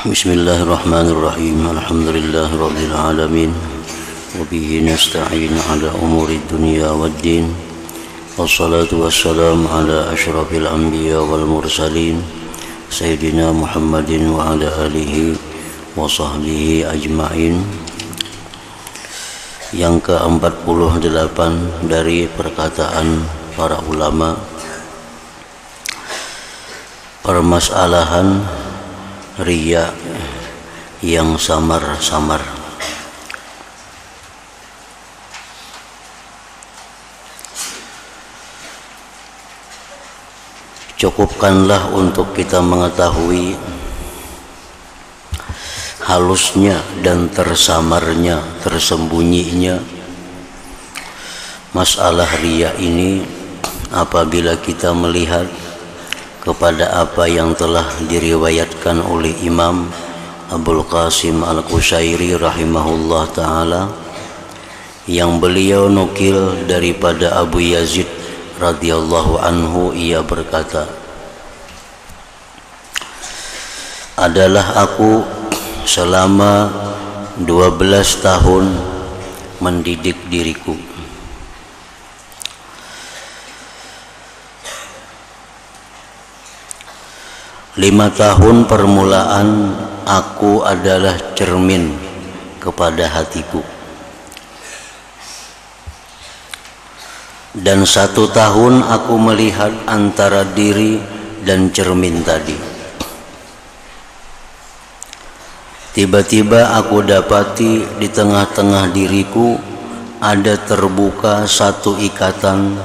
Bismillahirrahmanirrahim. Alhamdulillahirabbil alamin. Wa bihi nasta'in 'ala umuri dunya waddin. Wassalatu wassalamu 'ala asyrafil anbiya wal mursalin sayyidina Muhammadin wa 'ala alihi wa sahbihi ajma'in. Yang ke-48 dari perkataan para ulama, permasalahan riya yang samar-samar. Cukupkanlah untuk kita mengetahui halusnya dan tersamarnya, tersembunyinya masalah riya ini apabila kita melihat kepada apa yang telah diriwayatkan oleh Imam Abul Qasim Al-Qushairi rahimahullah ta'ala, yang beliau nukil daripada Abu Yazid radhiyallahu anhu. Ia berkata, adalah aku selama 12 tahun mendidik diriku. Lima tahun permulaan aku adalah cermin kepada hatiku, dan 1 tahun aku melihat antara diri dan cermin tadi. Tiba-tiba aku dapati di tengah-tengah diriku ada terbuka satu ikatan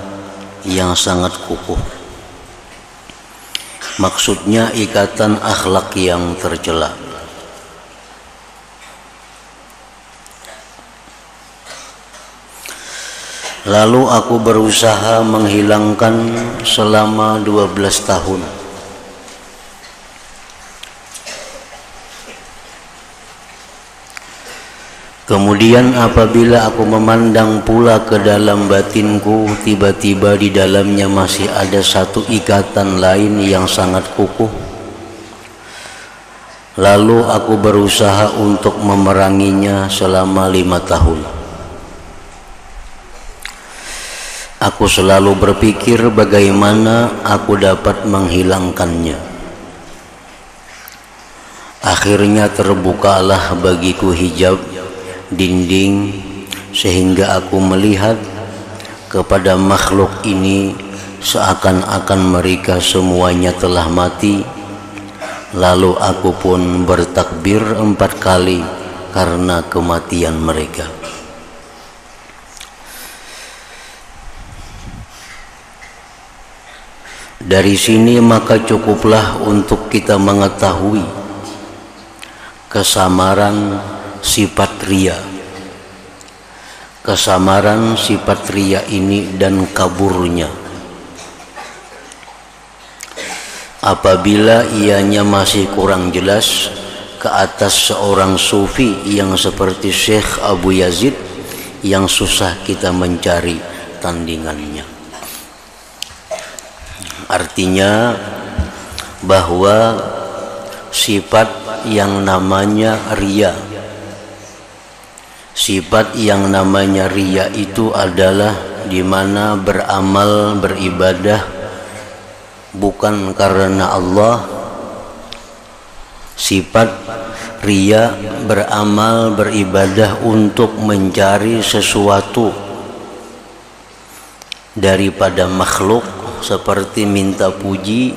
yang sangat kukuh. Maksudnya ikatan akhlak yang tercela. Lalu aku berusaha menghilangkan selama 12 tahun. Kemudian apabila aku memandang pula ke dalam batinku, tiba-tiba di dalamnya masih ada satu ikatan lain yang sangat kukuh. Lalu aku berusaha untuk memeranginya selama 5 tahun. Aku selalu berpikir bagaimana aku dapat menghilangkannya. Akhirnya terbukalah bagiku hijab dinding, sehingga aku melihat kepada makhluk ini seakan-akan mereka semuanya telah mati. Lalu aku pun bertakbir 4 kali karena kematian mereka. Dari sini maka cukuplah untuk kita mengetahui kesamaran sifat riya. Kesamaran sifat riya ini dan kaburnya. Apabila ianya masih kurang jelas ke atas seorang sufi yang seperti Syekh Abu Yazid, yang susah kita mencari tandingannya. Artinya bahwa sifat yang namanya riya, sifat yang namanya riya itu adalah di mana beramal, beribadah bukan karena Allah. Sifat riya beramal, beribadah untuk mencari sesuatu daripada makhluk, seperti minta puji,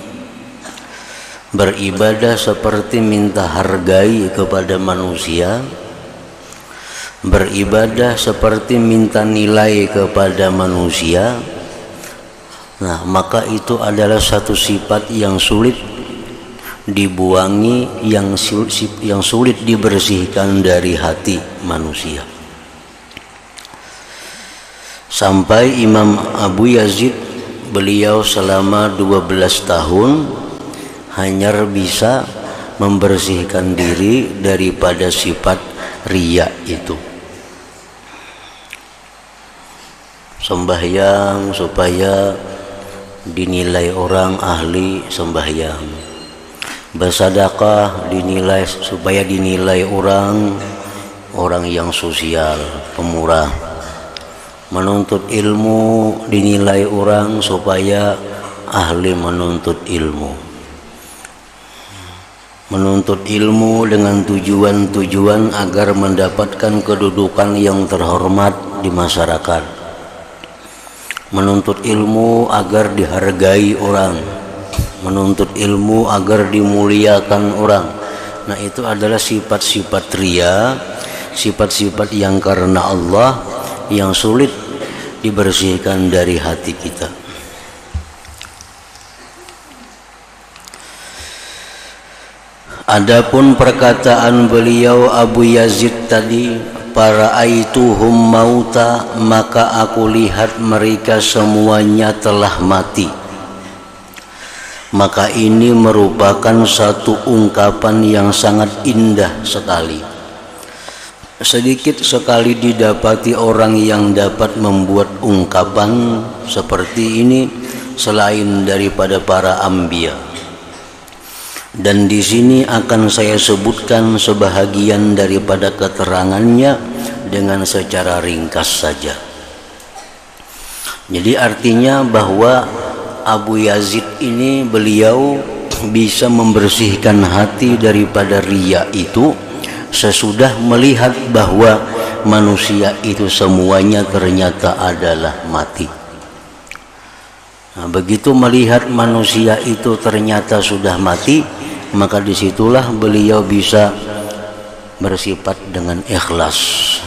beribadah seperti minta hargai kepada manusia, beribadah seperti minta nilai kepada manusia. Nah, maka itu adalah satu sifat yang sulit dibuangi, yang sulit dibersihkan dari hati manusia. Sampai Imam Abu Yazid, beliau selama 12 tahun hanya bisa membersihkan diri daripada sifat riya itu. Sembahyang supaya dinilai orang ahli sembahyang, Bersedekah dinilai supaya dinilai orang yang sosial, pemurah. Menuntut ilmu dinilai orang supaya ahli menuntut ilmu. Menuntut ilmu dengan tujuan agar mendapatkan kedudukan yang terhormat di masyarakat. Menuntut ilmu agar dihargai orang. Menuntut ilmu agar dimuliakan orang. Nah, itu adalah sifat-sifat riya, sifat-sifat yang karena Allah yang sulit dibersihkan dari hati kita. Adapun perkataan beliau Abu Yazid tadi, paraaituhum mauta, maka aku lihat mereka semuanya telah mati. Maka ini merupakan satu ungkapan yang sangat indah sekali. Sedikit sekali didapati orang yang dapat membuat ungkapan seperti ini selain daripada para anbiya. Dan di sini akan saya sebutkan sebahagian daripada keterangannya dengan secara ringkas saja. Jadi artinya bahwa Abu Yazid ini beliau bisa membersihkan hati daripada riya itu sesudah melihat bahwa manusia itu semuanya ternyata adalah mati. Nah, begitu melihat manusia itu ternyata sudah mati, maka disitulah beliau bisa bersifat dengan ikhlas.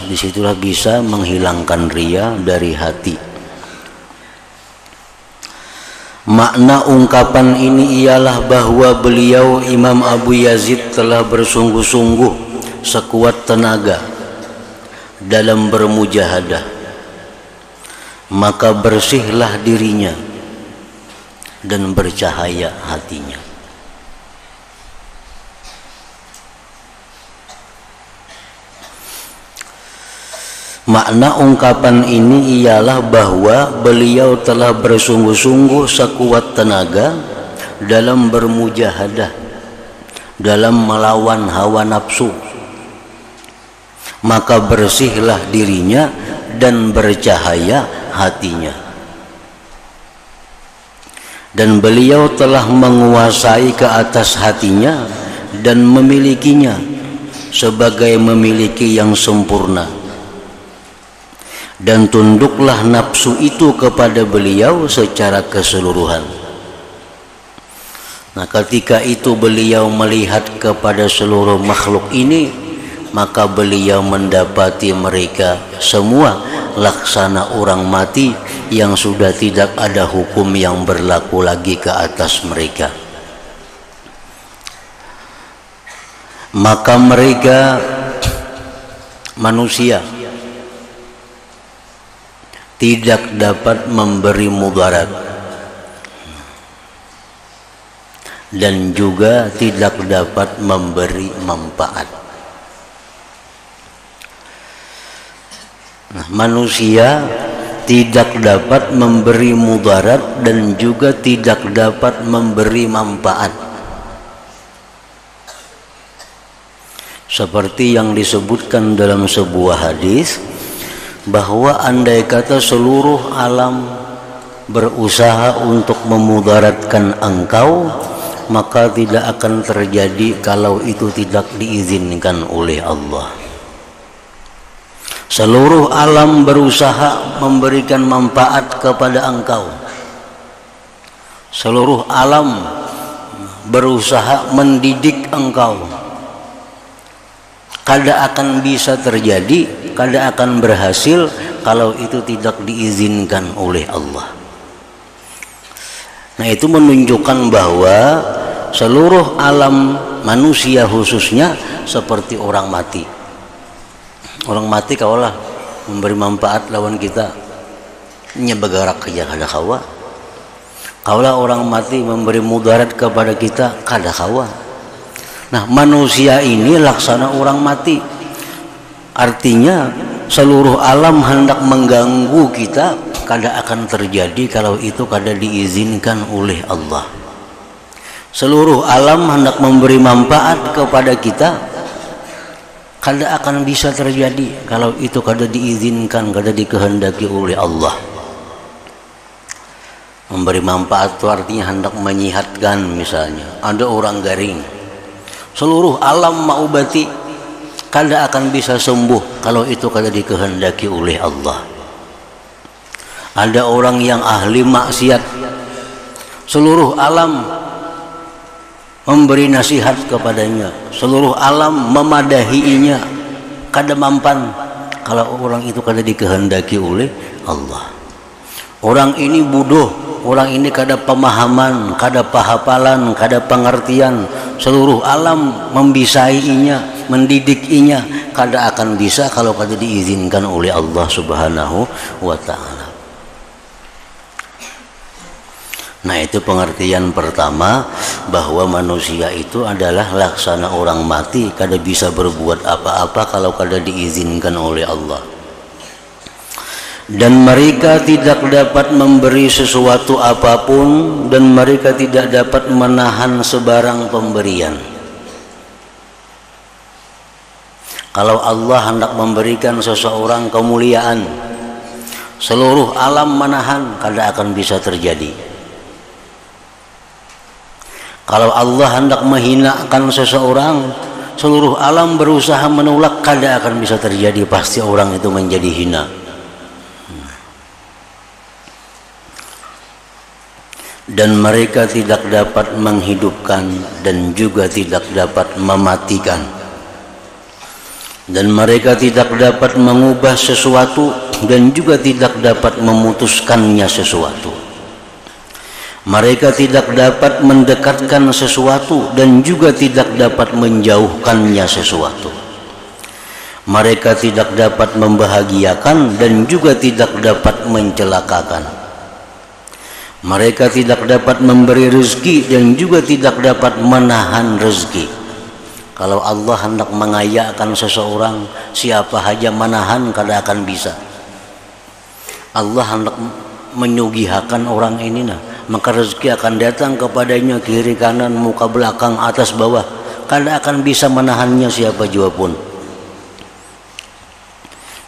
Disitulah bisa menghilangkan riya dari hati. Makna ungkapan ini ialah bahwa beliau Imam Abu Yazid telah bersungguh-sungguh sekuat tenaga dalam bermujahadah, maka bersihlah dirinya dan bercahaya hatinya. Makna ungkapan ini ialah bahwa beliau telah bersungguh-sungguh sekuat tenaga dalam bermujahadah, dalam melawan hawa nafsu, maka bersihlah dirinya dan bercahaya hatinya. Dan beliau telah menguasai ke atas hatinya dan memilikinya sebagai memiliki yang sempurna. Dan tunduklah nafsu itu kepada beliau secara keseluruhan. Nah, ketika itu beliau melihat kepada seluruh makhluk ini, maka beliau mendapati mereka semua laksana orang mati yang sudah tidak ada hukum yang berlaku lagi ke atas mereka. Maka mereka manusia tidak dapat memberi mudarat dan juga tidak dapat memberi manfaat. Nah, manusia tidak dapat memberi mudarat dan juga tidak dapat memberi manfaat. Seperti yang disebutkan dalam sebuah hadis, bahwa andai kata seluruh alam berusaha untuk memudaratkan engkau, maka tidak akan terjadi kalau itu tidak diizinkan oleh Allah. Seluruh alam berusaha memberikan manfaat kepada engkau. Seluruh alam berusaha mendidik engkau. Kada akan bisa terjadi, kada akan berhasil kalau itu tidak diizinkan oleh Allah. Nah, itu menunjukkan bahwa seluruh alam manusia khususnya seperti orang mati. Orang mati kaulah memberi manfaat lawan kita, nyebagarak kerja kada kawa. Kaulah orang mati memberi mudarat kepada kita, kada kawa. Nah, manusia ini laksana orang mati. Artinya seluruh alam hendak mengganggu kita, kada akan terjadi kalau itu kada diizinkan oleh Allah. seluruh alam hendak memberi manfaat kepada kita, kada akan bisa terjadi kalau itu kada diizinkan, kada dikehendaki oleh Allah. Memberi manfaat itu artinya hendak menyihatkan. Misalnya ada orang garing, seluruh alam maubati, kada akan bisa sembuh kalau itu kada dikehendaki oleh Allah. Ada orang yang ahli maksiat, seluruh alam memberi nasihat kepadanya, seluruh alam memadahinya, kada mampan kalau orang itu kada dikehendaki oleh Allah. Orang ini bodoh, orang ini kada pemahaman, kada pahapalan, kada pengertian, seluruh alam membisainya, mendidikinya, kada akan bisa kalau kada diizinkan oleh Allah Subhanahu wa ta'ala. Nah, itu pengertian pertama, bahwa manusia itu adalah laksana orang mati, kada bisa berbuat apa-apa kalau kada diizinkan oleh Allah. Dan mereka tidak dapat memberi sesuatu apapun, dan mereka tidak dapat menahan sebarang pemberian. Kalau Allah hendak memberikan seseorang kemuliaan, seluruh alam menahan, kada akan bisa terjadi. Kalau Allah hendak menghinakan seseorang, seluruh alam berusaha menolak, kada akan bisa terjadi, pasti orang itu menjadi hina. Dan mereka tidak dapat menghidupkan dan juga tidak dapat mematikan. Dan mereka tidak dapat mengubah sesuatu dan juga tidak dapat memutuskannya sesuatu. Mereka tidak dapat mendekatkan sesuatu dan juga tidak dapat menjauhkannya sesuatu. Mereka tidak dapat membahagiakan dan juga tidak dapat mencelakakan. Mereka tidak dapat memberi rezeki dan juga tidak dapat menahan rezeki. Kalau Allah hendak mengayakan seseorang, siapa saja menahan kada akan bisa. Allah hendak menyugihakan orang ini, maka rezeki akan datang kepadanya kiri kanan, muka belakang, atas bawah. Kada akan bisa menahannya siapa jua pun.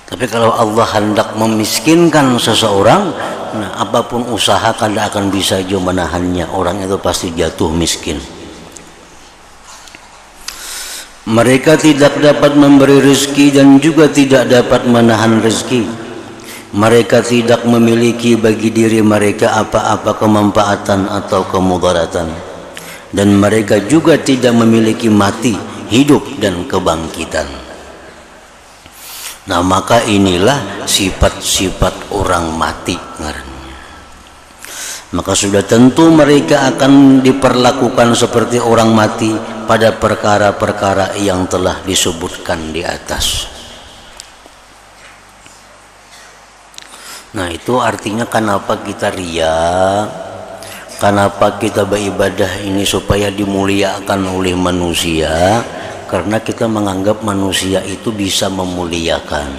Tapi kalau Allah hendak memiskinkan seseorang, nah apapun usaha kada akan bisa juga menahannya. Orang itu pasti jatuh miskin. Mereka tidak dapat memberi rezeki dan juga tidak dapat menahan rezeki. Mereka tidak memiliki bagi diri mereka apa-apa kemanfaatan atau kemudaratan. Dan mereka juga tidak memiliki mati, hidup dan kebangkitan. Nah, maka inilah sifat-sifat orang mati ngarannya. Maka sudah tentu mereka akan diperlakukan seperti orang mati pada perkara-perkara yang telah disebutkan di atas. Nah, itu artinya kenapa kita riya, kenapa kita beribadah ini supaya dimuliakan oleh manusia. Karena kita menganggap manusia itu bisa memuliakan.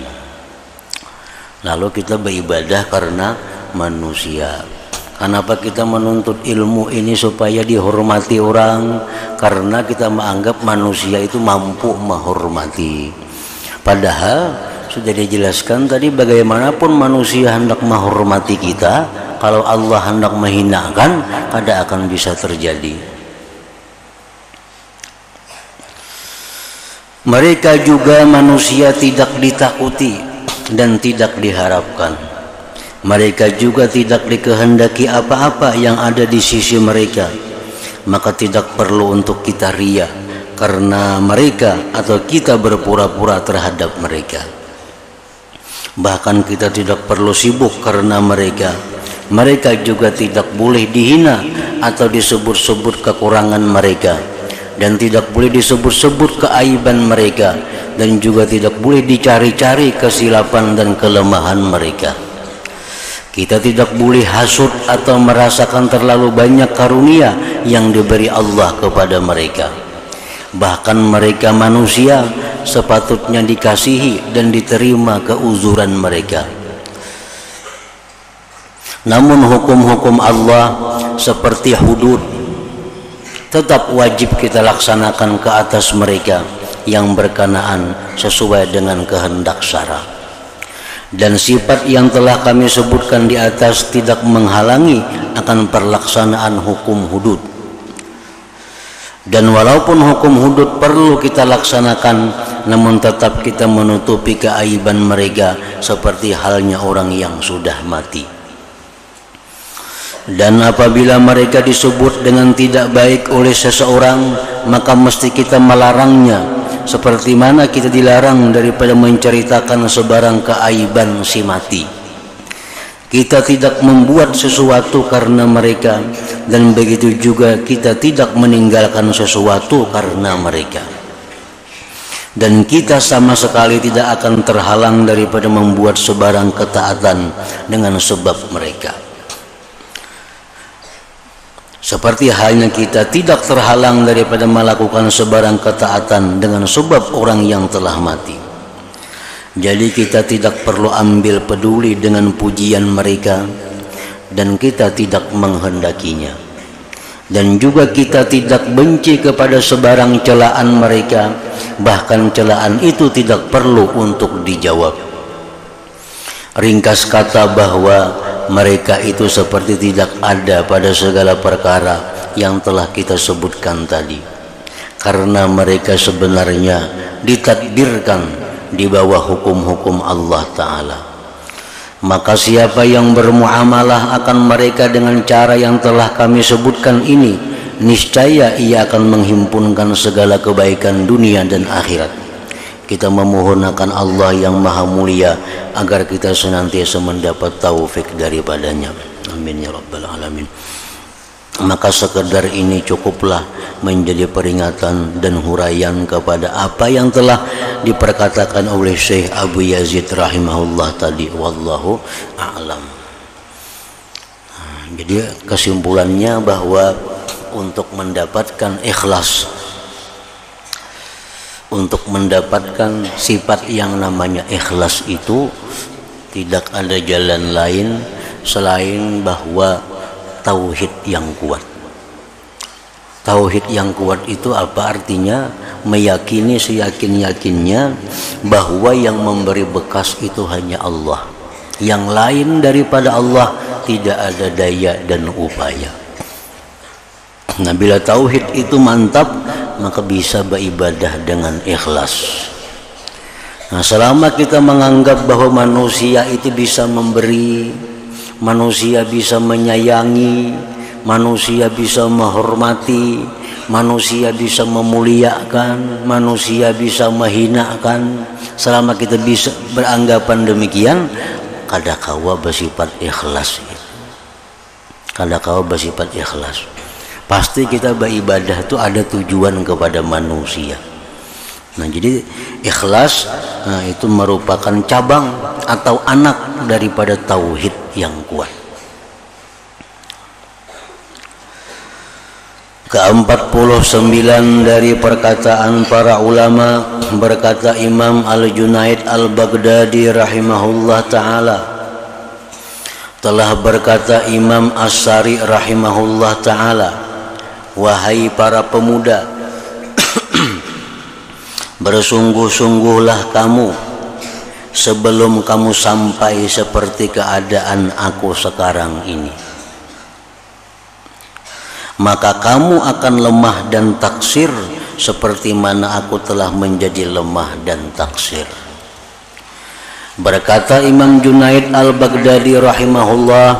Lalu kita beribadah karena manusia. Kenapa kita menuntut ilmu ini supaya dihormati orang? Karena kita menganggap manusia itu mampu menghormati. Padahal sudah dijelaskan tadi, bagaimanapun manusia hendak menghormati kita, kalau Allah hendak menghinakan, kada akan bisa terjadi. Mereka juga manusia tidak ditakuti dan tidak diharapkan. Mereka juga tidak dikehendaki apa-apa yang ada di sisi mereka. Maka tidak perlu untuk kita riya karena mereka atau kita berpura-pura terhadap mereka. Bahkan kita tidak perlu sibuk karena mereka. Mereka juga tidak boleh dihina atau disebut-sebut kekurangan mereka. Dan tidak boleh disebut-sebut keaiban mereka, dan juga tidak boleh dicari-cari kesilapan dan kelemahan mereka. Kita tidak boleh hasud atau merasakan terlalu banyak karunia yang diberi Allah kepada mereka. Bahkan mereka manusia sepatutnya dikasihi dan diterima keuzuran mereka. Namun hukum-hukum Allah seperti hudud, tetap wajib kita laksanakan ke atas mereka yang berkenaan sesuai dengan kehendak syara. Dan sifat yang telah kami sebutkan di atas tidak menghalangi akan pelaksanaan hukum hudud. Dan walaupun hukum hudud perlu kita laksanakan, namun tetap kita menutupi keaiban mereka seperti halnya orang yang sudah mati. Dan apabila mereka disebut dengan tidak baik oleh seseorang, maka mesti kita melarangnya, seperti mana kita dilarang daripada menceritakan sebarang keaiban si mati. Kita tidak membuat sesuatu karena mereka, dan begitu juga kita tidak meninggalkan sesuatu karena mereka. Dan kita sama sekali tidak akan terhalang daripada membuat sebarang ketaatan dengan sebab mereka. Seperti halnya kita tidak terhalang daripada melakukan sebarang ketaatan dengan sebab orang yang telah mati. Jadi kita tidak perlu ambil peduli dengan pujian mereka, dan kita tidak menghendakinya. Dan juga kita tidak benci kepada sebarang celaan mereka, bahkan celaan itu tidak perlu untuk dijawab. Ringkas kata bahwa mereka itu seperti tidak ada pada segala perkara yang telah kita sebutkan tadi, karena mereka sebenarnya ditadbirkan di bawah hukum-hukum Allah Ta'ala. Maka siapa yang bermuamalah akan mereka dengan cara yang telah kami sebutkan ini, niscaya ia akan menghimpunkan segala kebaikan dunia dan akhirat. Kita memohon akan Allah yang maha mulia agar kita senantiasa mendapat taufik daripadanya. Amin ya rabbal alamin. Maka sekedar ini cukuplah menjadi peringatan dan huraian kepada apa yang telah diperkatakan oleh Syekh Abu Yazid rahimahullah tadi. Wallahu a'lam. Jadi kesimpulannya bahwa untuk mendapatkan ikhlas, untuk mendapatkan sifat yang namanya ikhlas itu tidak ada jalan lain selain bahwa tauhid yang kuat. Tauhid yang kuat itu apa artinya? Meyakini seyakin-yakinnya bahwa yang memberi bekas itu hanya Allah. Yang lain daripada Allah tidak ada daya dan upaya. Nah, bila tauhid itu mantap, maka bisa beribadah dengan ikhlas. Nah, selama kita menganggap bahwa manusia itu bisa memberi, manusia bisa menyayangi, manusia bisa menghormati, manusia bisa memuliakan, manusia bisa menghinakan, selama kita bisa beranggapan demikian, kadakawa bersifat ikhlas. Kadakawa bersifat ikhlas. Pasti kita beribadah itu ada tujuan kepada manusia. Nah, jadi ikhlas itu merupakan cabang atau anak daripada tauhid yang kuat. Ke-49 dari perkataan para ulama, berkata Imam Al-Junaid Al-Baghdadi rahimahullah ta'ala, telah berkata Imam As-Sari rahimahullah ta'ala, wahai para pemuda, bersungguh-sungguhlah kamu sebelum kamu sampai seperti keadaan aku sekarang ini. Maka kamu akan lemah dan taksir seperti mana aku telah menjadi lemah dan taksir. Berkata Imam Junaid Al-Baghdadi rahimahullah,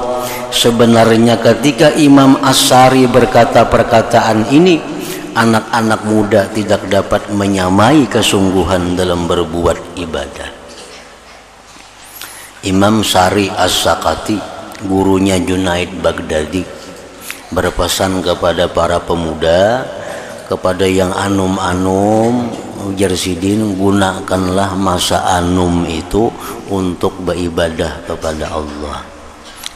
sebenarnya ketika Imam As-Sari berkata perkataan ini, anak-anak muda tidak dapat menyamai kesungguhan dalam berbuat ibadah. Imam Sari As-Sakati, gurunya Junaid Baghdadi, berpesan kepada para pemuda, kepada yang anum-anum, Jarsidin, gunakanlah masa anum itu untuk beribadah kepada Allah.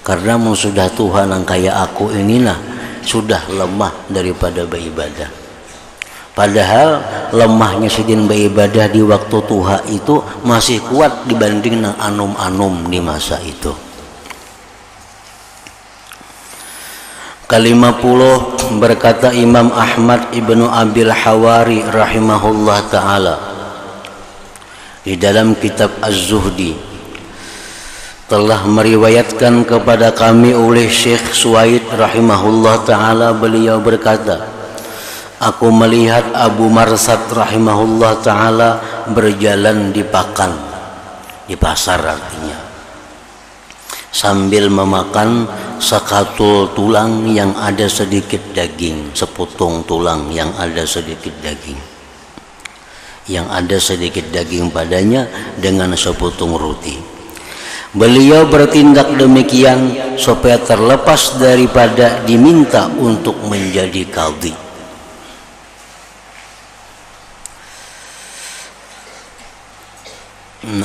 Karena sudah Tuhan yang kayak aku inilah sudah lemah daripada beribadah. Padahal lemahnya sidin beribadah di waktu Tuhan itu masih kuat dibanding dengan anum-anum di masa itu. Ke-50 berkata Imam Ahmad ibnu Abil Hawari rahimahullah ta'ala di dalam kitab Az-Zuhdi, telah meriwayatkan kepada kami oleh Syekh Suwaid rahimahullah ta'ala, beliau berkata, aku melihat Abu Marsad rahimahullah ta'ala berjalan di pakan, di pasar artinya, sambil memakan sekatul tulang yang ada sedikit daging, sepotong tulang yang ada sedikit daging, yang ada sedikit daging padanya dengan sepotong roti. Beliau bertindak demikian supaya terlepas daripada diminta untuk menjadi qadhi.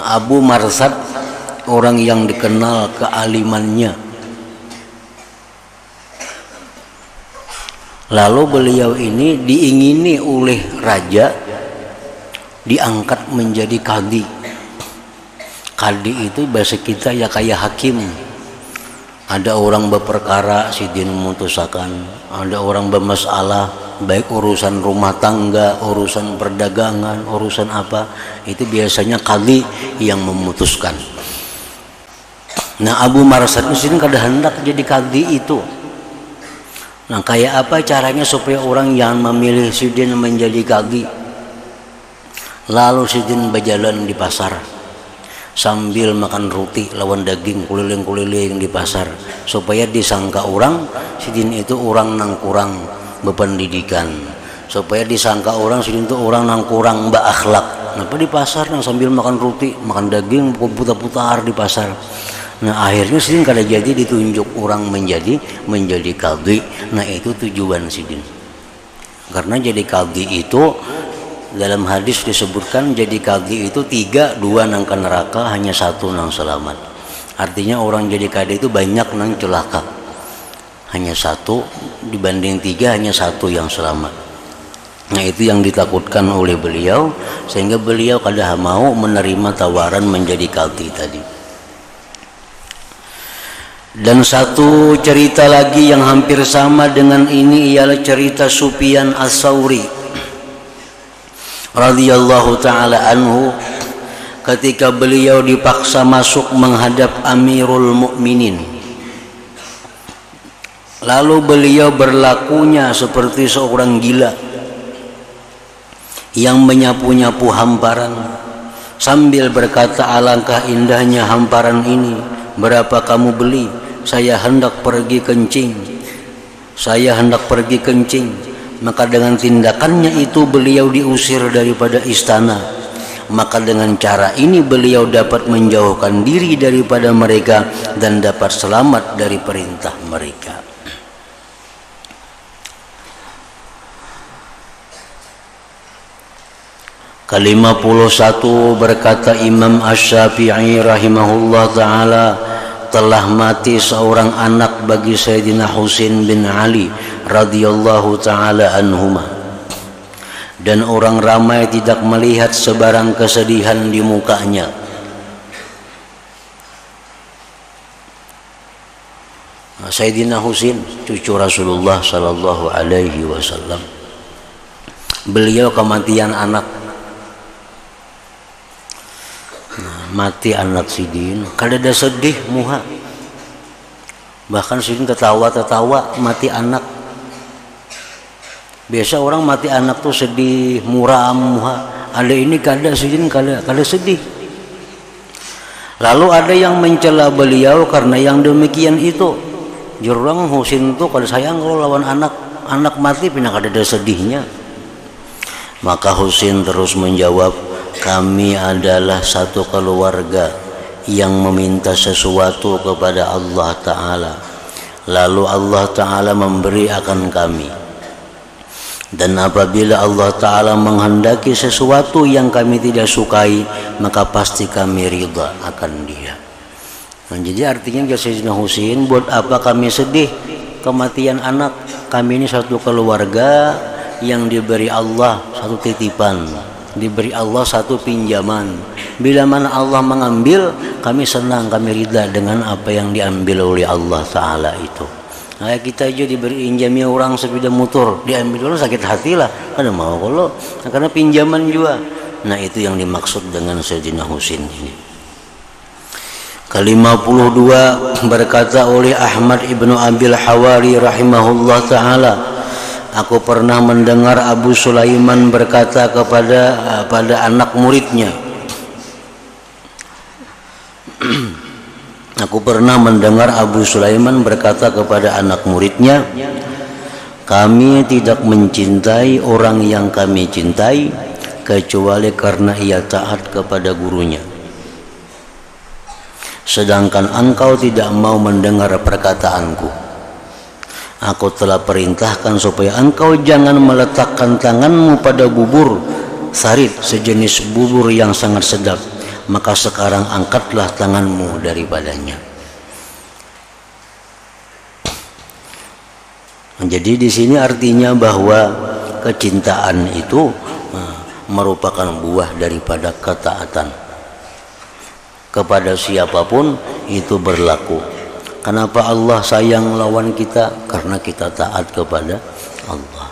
Abu Marsad orang yang dikenal kealimannya. Lalu beliau ini diingini oleh raja diangkat menjadi qadhi. Qadhi itu bahasa kita ya kayak hakim. Ada orang berperkara sidin memutuskan, ada orang bermasalah baik urusan rumah tangga, urusan perdagangan, urusan apa, itu biasanya qadhi yang memutuskan. Nah, Abu Marsad ini kada hendak jadi qadhi itu. Nah, kayak apa caranya supaya orang yang memilih sidin menjadi qadhi? Lalu sidin berjalan di pasar sambil makan roti lawan daging keliling-keliling di pasar, supaya disangka orang sidin itu orang nang kurang berpendidikan, supaya disangka orang sidin itu orang nang kurang berakhlak. Kenapa di pasar nang sambil makan roti, makan daging, putar-putar di pasar. Nah, akhirnya sidin kada jadi ditunjuk orang menjadi qadhi. Nah, itu tujuan sidin. Karena jadi qadhi itu dalam hadis disebutkan, jadi qadhi itu 3, 2 nang ke neraka, hanya 1 nang selamat. Artinya orang jadi qadhi itu banyak nang celaka, hanya 1 dibanding 3, hanya 1 yang selamat. Nah, itu yang ditakutkan oleh beliau, sehingga beliau kada mau menerima tawaran menjadi qadhi tadi. Dan satu cerita lagi yang hampir sama dengan ini ialah cerita Sufyan Ats-Tsauri radhiyallahu ta'ala anhu, ketika beliau dipaksa masuk menghadap Amirul Mukminin. Lalu beliau berlakunya seperti seorang gila yang menyapu-nyapu hamparan sambil berkata, alangkah indahnya hamparan ini, berapa kamu beli? Saya hendak pergi kencing. Maka dengan tindakannya itu beliau diusir daripada istana. Maka dengan cara ini beliau dapat menjauhkan diri daripada mereka dan dapat selamat dari perintah mereka. Ke-51 berkata Imam Asy-Syafi'i rahimahullah ta'ala, telah mati seorang anak bagi Sayyidina Husain bin Ali radhiyallahu ta'ala anhuma, dan orang ramai tidak melihat sebarang kesedihan di mukanya. Sayyidina Husain cucu Rasulullah sallallahu alaihi wasallam, beliau kematian anak. Mati anak sidin, kada ada sedih muha, bahkan sidin tertawa mati anak. Biasa orang mati anak tuh sedih muram muha, ada ini kada sidin kada sedih. Lalu ada yang mencela beliau karena yang demikian itu. Jurang Husain tuh kada sayang kalau lawan anak mati pina kada ada sedihnya. Maka Husain terus menjawab, kami adalah satu keluarga yang meminta sesuatu kepada Allah Ta'ala, lalu Allah Ta'ala memberi akan kami, dan apabila Allah Ta'ala menghendaki sesuatu yang kami tidak sukai, maka pasti kami ridha akan dia. Nah, jadi artinya Sayyidina Husain, buat apa kami sedih kematian anak? Kami ini satu keluarga yang diberi Allah satu titipan, diberi Allah satu pinjaman. Bila mana Allah mengambil, kami senang, kami ridha dengan apa yang diambil oleh Allah Ta'ala itu. Kayak kita aja diberi injamnya orang sepeda motor, diambil dulu sakit hati lah. Kan mau kalau karena pinjaman juga. Nah itu yang dimaksud dengan Sayyidina Husain ini. Ke-52 berkata oleh Ahmad ibnu Abil Hawari rahimahullah ta'ala, aku pernah mendengar Abu Sulaiman berkata pada anak muridnya, aku pernah mendengar Abu Sulaiman berkata kepada anak muridnya, kami tidak mencintai orang yang kami cintai kecuali karena ia taat kepada gurunya. Sedangkan engkau tidak mau mendengar perkataanku. Aku telah perintahkan supaya engkau jangan meletakkan tanganmu pada bubur sarit, sejenis bubur yang sangat sedap. Maka sekarang angkatlah tanganmu daripadanya. Jadi di sini artinya bahwa kecintaan itu merupakan buah daripada ketaatan. Kepada siapapun itu berlaku. Kenapa Allah sayang lawan kita? Karena kita taat kepada Allah.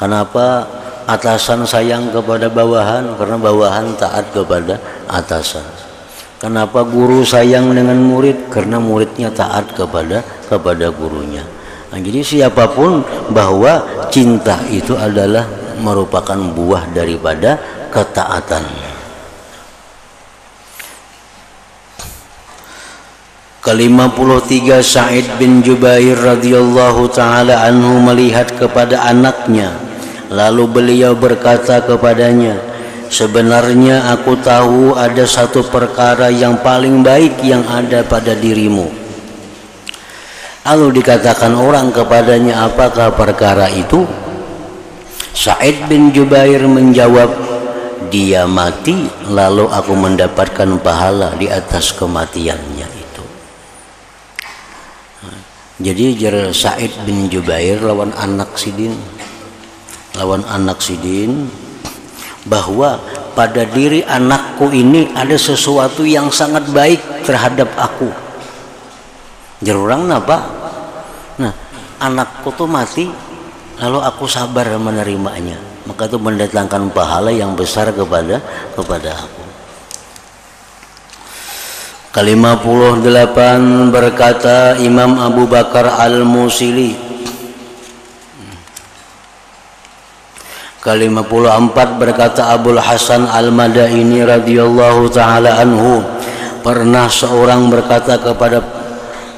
Kenapa atasan sayang kepada bawahan? Karena bawahan taat kepada atasan. Kenapa guru sayang dengan murid? Karena muridnya taat kepada gurunya. Nah, jadi siapapun bahwa cinta itu adalah merupakan buah daripada ketaatan. Ke-53 Sa'id bin Jubair radhiyallahu taala anhu melihat kepada anaknya, lalu beliau berkata kepadanya, sebenarnya aku tahu ada satu perkara yang paling baik yang ada pada dirimu. Lalu dikatakan orang kepadanya, apakah perkara itu? Sa'id bin Jubair menjawab, dia mati lalu aku mendapatkan pahala di atas kematiannya. Jadi Sa'id bin Jubair lawan anak Sidin bahwa pada diri anakku ini ada sesuatu yang sangat baik terhadap aku. Jarurang napa? Nah, anakku tuh mati lalu aku sabar menerimanya, maka itu mendatangkan pahala yang besar kepada aku. Ke-58 berkata Imam Abu Bakar Al-Musili. Ke-54 berkata Abul Hasan Al-Madaini radhiyallahu taala anhu, pernah seorang berkata kepada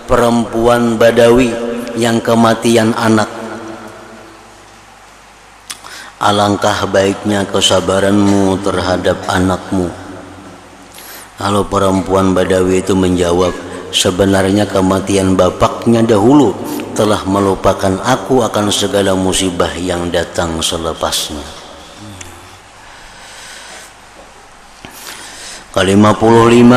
perempuan Badawi yang kematian anak, alangkah baiknya kesabaranmu terhadap anakmu. Lalu perempuan Badawi itu menjawab, sebenarnya kematian bapaknya dahulu telah melupakan aku akan segala musibah yang datang selepasnya. Ke-55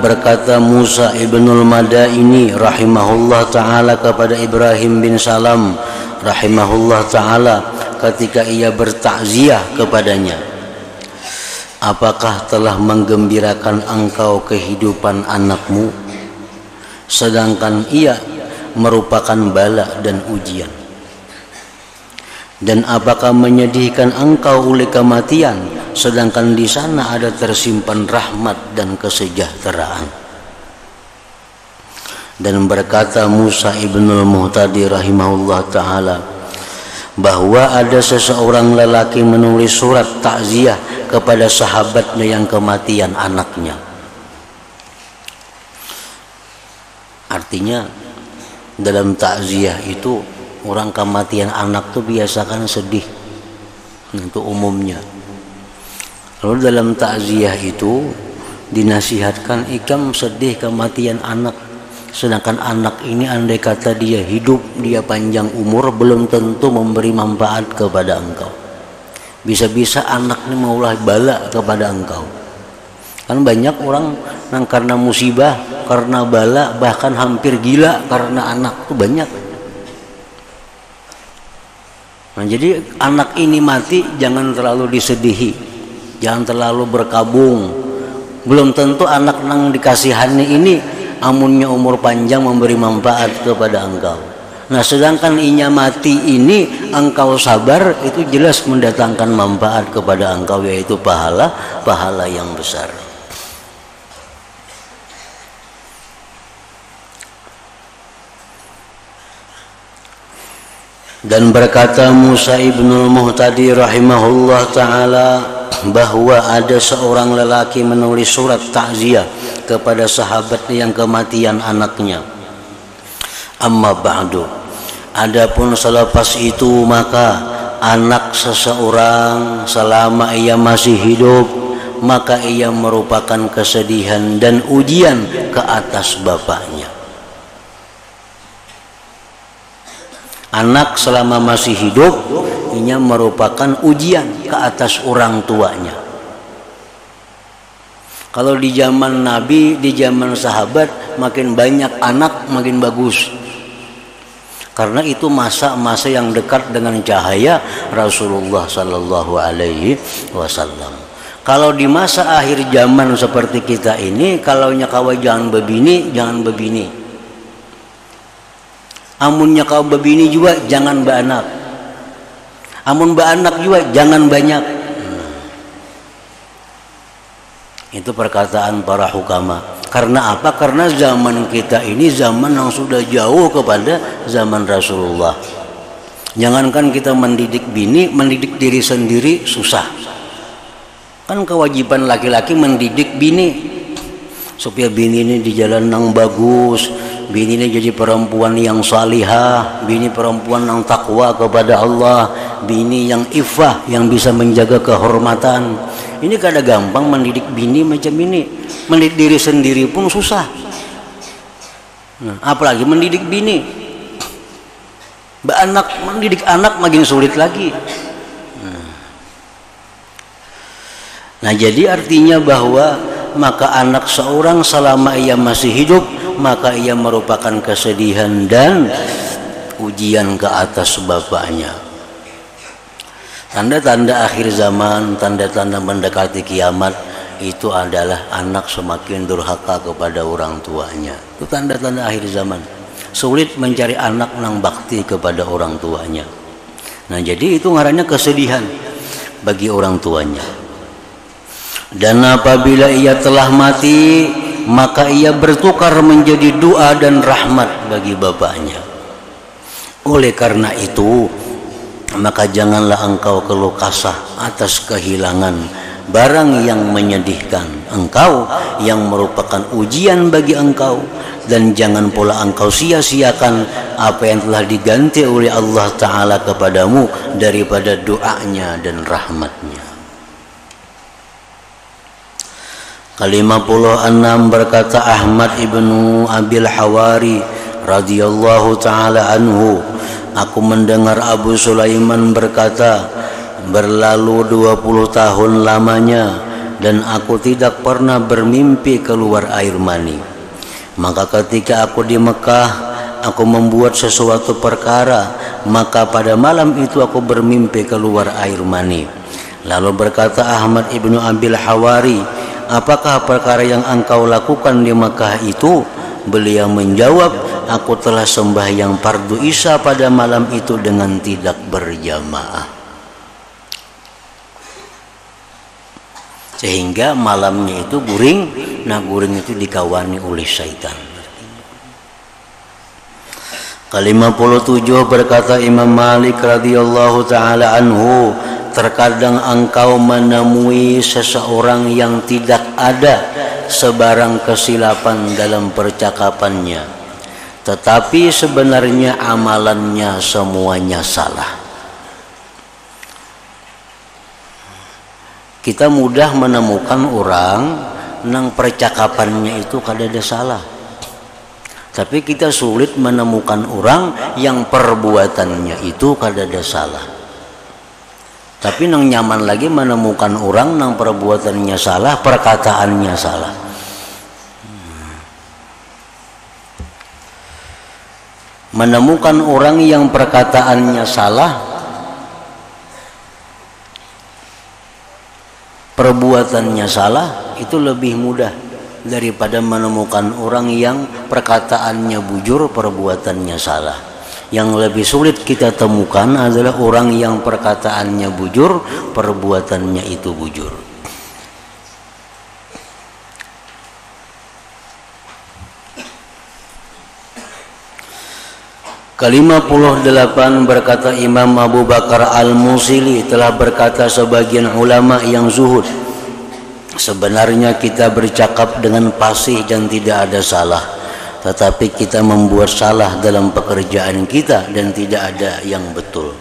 berkata Musa ibnul Madaini rahimahullah ta'ala kepada Ibrahim bin Salam rahimahullah ta'ala ketika ia bertakziah kepadanya, apakah telah menggembirakan engkau kehidupan anakmu, sedangkan ia merupakan bala dan ujian? Dan apakah menyedihkan engkau oleh kematian, sedangkan di sana ada tersimpan rahmat dan kesejahteraan? Dan berkata Musa ibnul Muhtadi rahimahullah ta'ala bahwa ada seseorang lelaki menulis surat takziah kepada sahabatnya yang kematian anaknya. Artinya dalam takziah itu orang kematian anak tuh biasakan sedih, itu umumnya. Lalu dalam takziah itu dinasihatkan, ikam sedih kematian anak, sedangkan anak ini andai kata dia hidup, dia panjang umur, belum tentu memberi manfaat kepada engkau. Bisa-bisa anak ini maulah bala kepada engkau. Kan banyak orang yang karena musibah, karena bala, bahkan hampir gila karena anak itu banyak. Nah, jadi anak ini mati jangan terlalu disedihi, jangan terlalu berkabung. Belum tentu anak yang dikasihani ini amunnya umur panjang memberi manfaat kepada engkau. Nah sedangkan inya mati ini engkau sabar, itu jelas mendatangkan manfaat kepada engkau, yaitu pahala yang besar. Dan berkata Musa ibnul Muhtadi rahimahullah ta'ala bahwa ada seorang lelaki menulis surat takziah kepada sahabat yang kematian anaknya. Amma ba'du, adapun selepas itu maka anak seseorang selama ia masih hidup maka ia merupakan kesedihan dan ujian ke atas bapaknya. Anak selama masih hidup ini merupakan ujian ke atas orang tuanya. Kalau di zaman Nabi, di zaman sahabat, makin banyak anak makin bagus. Karena itu masa-masa yang dekat dengan cahaya Rasulullah Sallallahu Alaihi Wasallam. Kalau di masa akhir zaman seperti kita ini, kalau nyakawa jangan bebini. Amunnya kau bebini juga jangan beranak. Amun beranak juga jangan banyak. Itu perkataan para hukama. Karena apa? Karena zaman kita ini zaman yang sudah jauh kepada zaman Rasulullah. Jangankan kita mendidik bini, mendidik diri sendiri susah. Kan kewajiban laki-laki mendidik bini supaya bini ini di jalan yang bagus, bini ini jadi perempuan yang salihah, bini perempuan yang takwa kepada Allah, bini yang iffah, yang bisa menjaga kehormatan. Ini kada gampang mendidik bini macam ini. Mendidik diri sendiri pun susah. Nah, apalagi mendidik bini. Mendidik anak makin sulit lagi. Nah, jadi artinya bahwa maka anak seorang selama ia masih hidup maka ia merupakan kesedihan dan ujian ke atas bapaknya. Tanda-tanda akhir zaman, tanda-tanda mendekati kiamat itu adalah anak semakin durhaka kepada orang tuanya. Itu tanda-tanda akhir zaman. Sulit mencari anak yang bakti kepada orang tuanya. Nah, jadi itu ngarannya kesedihan bagi orang tuanya. Dan apabila ia telah mati, maka ia bertukar menjadi doa dan rahmat bagi bapaknya. Oleh karena itu, maka janganlah engkau keluh kesah atas kehilangan barang yang menyedihkan engkau, yang merupakan ujian bagi engkau, dan jangan pula engkau sia-siakan apa yang telah diganti oleh Allah Ta'ala kepadamu daripada doanya dan rahmatnya. Ke-56 berkata Ahmad ibnu Abil Hawari radhiyallahu ta'ala anhu, aku mendengar Abu Sulaiman berkata, berlalu 20 tahun lamanya dan aku tidak pernah bermimpi keluar air mani. Maka ketika aku di Mekah, aku membuat sesuatu perkara, maka pada malam itu aku bermimpi keluar air mani. Lalu berkata Ahmad ibnu Abil Hawari, apakah perkara yang engkau lakukan di Mekah itu? Beliau menjawab, aku telah sembahyang fardu Isya pada malam itu dengan tidak berjamaah. Sehingga malamnya itu guring, nah guring itu dikawani oleh syaitan. Ke-57 berkata Imam Malik radhiyallahu ta'ala anhu, terkadang engkau menemui seseorang yang tidak ada sebarang kesilapan dalam percakapannya, tetapi sebenarnya amalannya semuanya salah. Kita mudah menemukan orang yang percakapannya itu kada ada salah, tapi kita sulit menemukan orang yang perbuatannya itu kada ada salah. Tapi nang nyaman lagi menemukan orang nang perbuatannya salah, perkataannya salah. Menemukan orang yang perkataannya salah, perbuatannya salah, itu lebih mudah. daripada menemukan orang yang perkataannya bujur, perbuatannya salah. Yang lebih sulit kita temukan adalah orang yang perkataannya bujur, perbuatannya itu bujur. Ke-58 berkata Imam Abu Bakar Al-Musili, telah berkata sebagian ulama yang zuhud, sebenarnya kita bercakap dengan fasih dan tidak ada salah, tetapi kita membuat salah dalam pekerjaan kita dan tidak ada yang betul.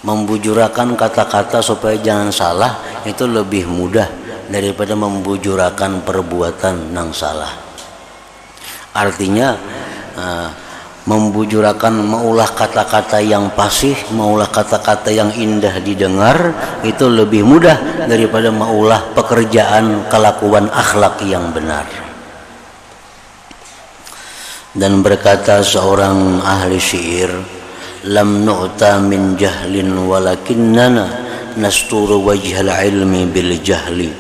Membujurakan kata-kata supaya jangan salah itu lebih mudah daripada membujurakan perbuatan yang salah. Artinya membujurakan, maulah kata-kata yang fasih, maulah kata-kata yang indah didengar, itu lebih mudah daripada maulah pekerjaan, kelakuan, akhlak yang benar. Dan berkata seorang ahli syair, lam nu'ta min jahlin walakinnana nasturu wajhal ilmi bil jahli,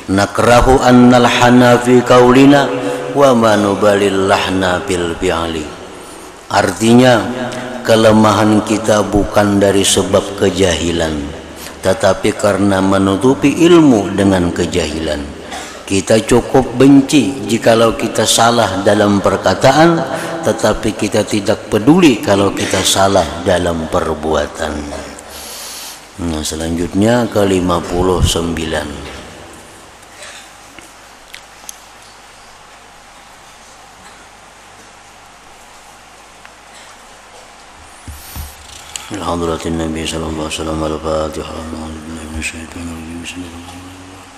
nakrahu annal hana fi qaulina wa ma nubalil lahna bil fi'li. Artinya, kelemahan kita bukan dari sebab kejahilan, tetapi karena menutupi ilmu dengan kejahilan. Kita cukup benci jikalau kita salah dalam perkataan, tetapi kita tidak peduli kalau kita salah dalam perbuatan. Nah, selanjutnya ke-59. حضرة النبي صلى الله عليه وسلم الفاتحة. أعوذ بالله من الشيطان الرجيم. بسم الله الرحمن الرحيم.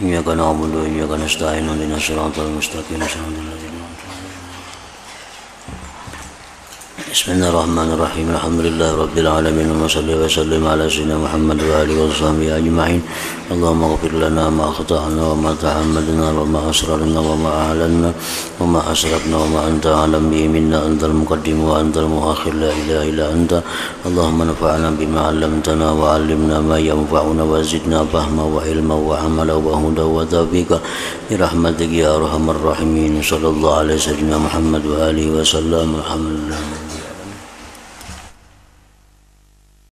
إياك نعبد وإياك نستعين اهدنا الصراط المستقيم صراط الذين أنعمت عليهم. بسم الله الرحمن الرحيم. الحمد لله رب العالمين وصلى وسلم على سيدنا محمد وآله وصحبه أجمعين. اللهم اغفر لنا ما أخطأنا وما تعمدنا وما أسررنا وما أعلنا وما أسرفنا وما أنت أعلم به منا، أنت المقدم وأنت المؤخر، لا إله إلا أنت. اللهم انفعنا بما علمتنا وعلمنا ما ينفعنا وزدنا فهما وعلما وعملا وهدى وتوفيقا برحمتك يا أرحم الراحمين. صلى الله على سيدنا محمد وآله وسلم. الحمد لله.